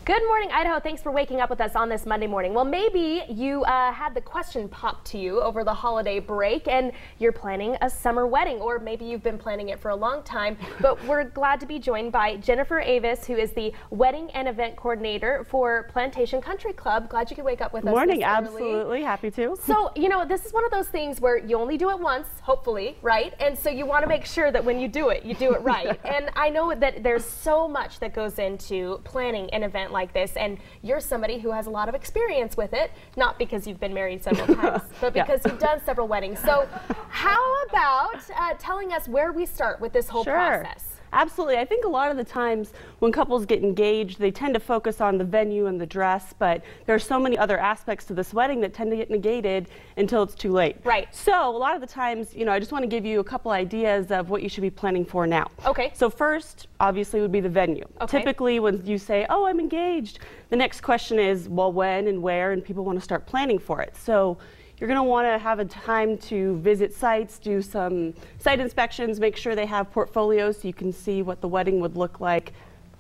Good morning, Idaho. Thanks for waking up with us on this Monday morning. Well, maybe you had the question popped to you over the holiday break and you're planning a summer wedding, or maybe you've been planning it for a long time, but we're glad to be joined by Jennifer Avise, who is the wedding and event coordinator for Plantation Country Club. Glad you could wake up with us. Morning, absolutely. Happy to. So, you know, this is one of those things where you only do it once, hopefully, right? And so you want to make sure that when you do it right. And I know that there's so much that goes into planning an event like this, and you're somebody who has a lot of experience with it, not because you've been married several times, but because you've done several weddings. So how about telling us where we start with this whole process? Absolutely. I think a lot of the times when couples get engaged, they tend to focus on the venue and the dress, but there are so many other aspects to this wedding that tend to get negated until it's too late. Right. So a lot of the times, you know, I just want to give you a couple ideas of what you should be planning for now. Okay. So first, obviously, would be the venue. Okay. Typically, when you say, oh, I'm engaged, the next question is, well, when and where, and people want to start planning for it. So you're going to want to have a time to visit sites, do some site inspections, make sure they have portfolios so you can see what the wedding would look like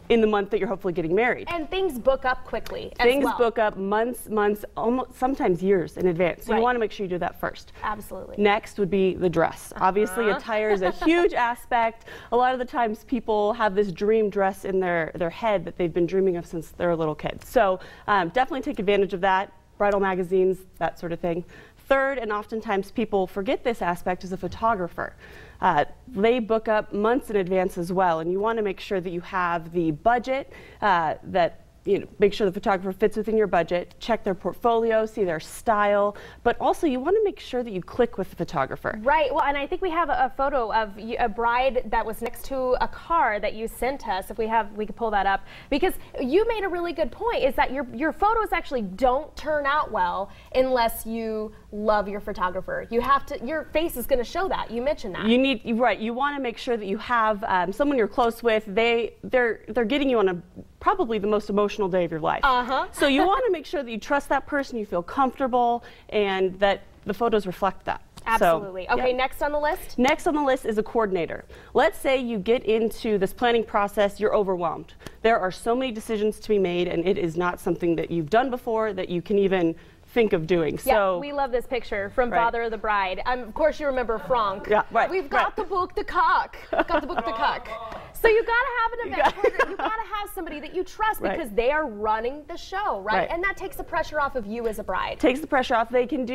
in the month that you're hopefully getting married. And things book up quickly as Things well. book up months, almost sometimes years in advance. So you want to make sure you do that first. Absolutely. Next would be the dress. Obviously, attire is a huge aspect. A lot of the times people have this dream dress in their head that they've been dreaming of since they're a little kid. So definitely take advantage of that. Bridal magazines, that sort of thing. Third, and oftentimes people forget this aspect, is a photographer. They book up months in advance as well, and you want to make sure that you have the budget, make sure the photographer fits within your budget, check their portfolio, see their style, but also you want to make sure that you click with the photographer. Right. Well, and I think we have a photo of a bride that was next to a car that you sent us. If we could pull that up, because you made a really good point, is that your photos actually don't turn out well unless you love your photographer. You have to, your face is going to show that. You mentioned that. You want to make sure that you have someone you're close with. They're getting you on probably the most emotional day of your life. So you want to make sure that you trust that person, you feel comfortable, and that the photos reflect that. Absolutely. So, okay, next on the list? Next on the list is a coordinator. Let's say you get into this planning process, you're overwhelmed. There are so many decisions to be made, and it is not something that you've done before that you can even think of doing. Yeah, so we love this picture from Father of the Bride. Of course you remember Frank. Yeah, right. We've got the book, the cock. Got the book, the cock. So you got to have an event coordinator. You got to have somebody that you trust because they are running the show, right? And that takes the pressure off of you as a bride. Takes the pressure off. They can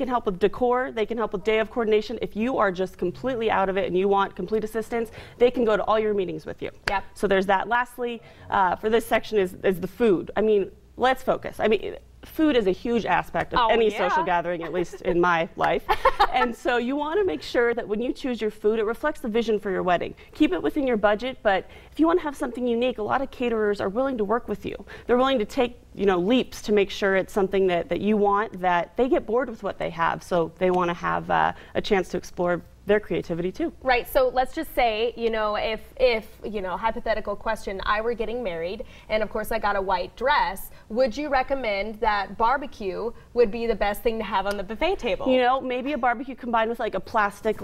help with decor. They can help with day of coordination. If you are just completely out of it and you want complete assistance, they can go to all your meetings with you. Yep. So there's that. Lastly, for this section is the food. I mean, let's focus. I mean, food is a huge aspect of any social gathering, at least in my life. And so you want to make sure that when you choose your food, it reflects the vision for your wedding. Keep it within your budget, but if you want to have something unique, a lot of caterers are willing to work with you. They're willing to take, leaps to make sure it's something that you want, that they get bored with what they have. So they want to have a chance to explore their creativity too. Right, so let's just say, if hypothetical question, I were getting married and of course I got a white dress, would you recommend that barbecue would be the best thing to have on the buffet table? Maybe a barbecue combined with like a plastic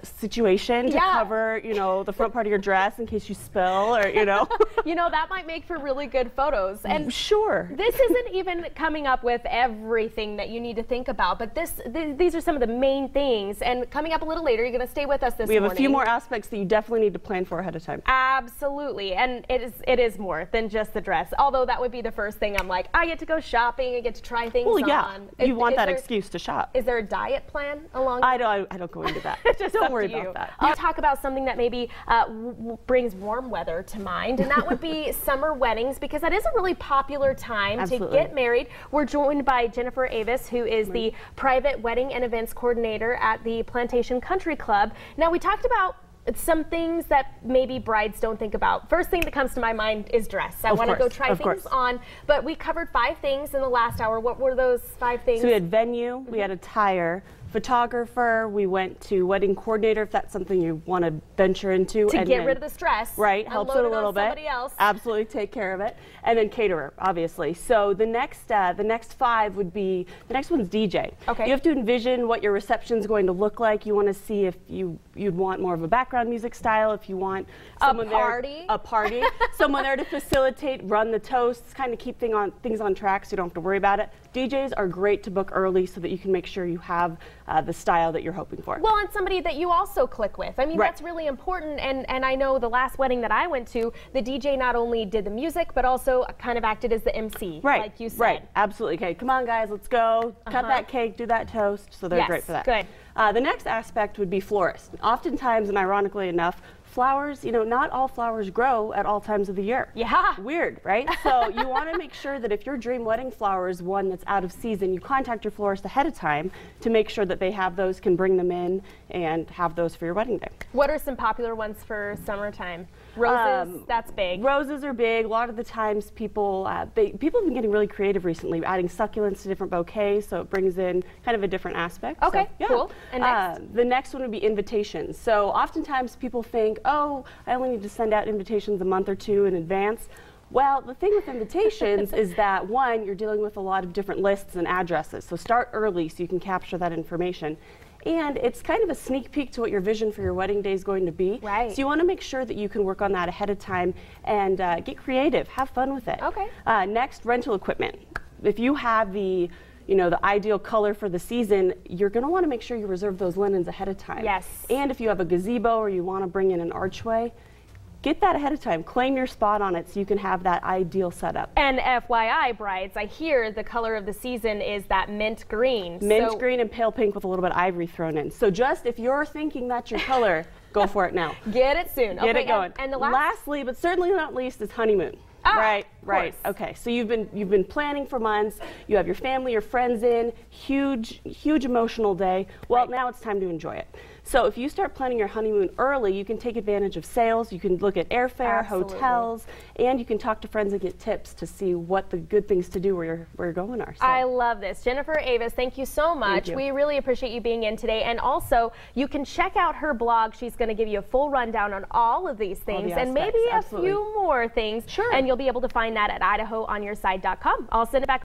situation to cover, the front part of your dress in case you spill or, that might make for really good photos. And sure. This isn't even coming up with everything that you need to think about, but these are some of the main things. And coming up a little later, you're going to stay with us this morning. We have a few more aspects that you definitely need to plan for ahead of time. Absolutely, and it is more than just the dress. Although that would be the first thing I'm like, I get to go shopping, I get to try things on. Well, yeah, you want that excuse to shop. Is there a diet plan along? I don't go into that. Don't worry about that. I'll talk about something that maybe brings warm weather to mind, and that would be summer weddings, because that is a really popular time to get married. We're joined by Jennifer Avise, who is the private wedding and events coordinator at the Plantation Country Club. Now, we talked about some things that maybe brides don't think about. First thing that comes to my mind is dress. I want to go try things on, but we covered 5 things in the last hour. What were those 5 things? So we had venue, we had attire, photographer, we went to wedding coordinator if that's something you want to venture into. To get rid of the stress. Right, helps it a little bit. Somebody else. Absolutely take care of it. And then caterer, obviously. So the next 5 would be, the next one's DJ. Okay. You have to envision what your reception is going to look like. You want to see if you'd want more of a background music style, if you want someone a party, someone there to facilitate, run the toasts, kind of keep things on track so you don't have to worry about it. DJs are great to book early so that you can make sure you have the style that you're hoping for. Well, and somebody that you also click with. I mean, that's really important. And I know the last wedding that I went to, the DJ not only did the music, but also kind of acted as the MC, like you said. Right, absolutely. Okay, come on, guys, let's go. Cut that cake, do that toast. So they're great for that. Good. The next aspect would be florist. Oftentimes, and ironically enough, flowers, not all flowers grow at all times of the year. Yeah. Weird, right? So you want to make sure that if your dream wedding flower is one that's out of season, you contact your florist ahead of time to make sure that they have those, can bring them in and have those for your wedding day. What are some popular ones for summertime? Roses, that's big. Roses are big. A lot of the times people have been getting really creative recently, adding succulents to different bouquets, so it brings in kind of a different aspect. Okay, so, yeah. cool. And next? The next one would be invitations. So oftentimes people think, oh, I only need to send out invitations a month or two in advance. Well, the thing with invitations is that, one, you're dealing with a lot of different lists and addresses, so start early so you can capture that information. And it's kind of a sneak peek to what your vision for your wedding day is going to be. Right. So you want to make sure that you can work on that ahead of time and get creative, have fun with it. Okay. Next, rental equipment. If you have the ideal color for the season, you're going to want to make sure you reserve those linens ahead of time. Yes. And if you have a gazebo or you want to bring in an archway, get that ahead of time. Claim your spot on it so you can have that ideal setup. And FYI, brides, I hear the color of the season is that mint green. Mint green and pale pink with a little bit of ivory thrown in. So just if you're thinking that's your color, go for it now. Get it soon. Get it going. And the lastly, but certainly not least, is honeymoon. Right. Okay, so you've been planning for months. You have your family, your friends in. Huge emotional day. Well, now it's time to enjoy it. So if you start planning your honeymoon early, you can take advantage of sales. You can look at airfare, hotels, and you can talk to friends and get tips to see what the good things to do where you're going are. So. I love this. Jennifer Avise, thank you so much. We really appreciate you being in today. And also, you can check out her blog. She's going to give you a full rundown on all of these things and maybe a few more things. Sure. And you'll be able to find that at IdahoOnYourSide.com. I'll send it back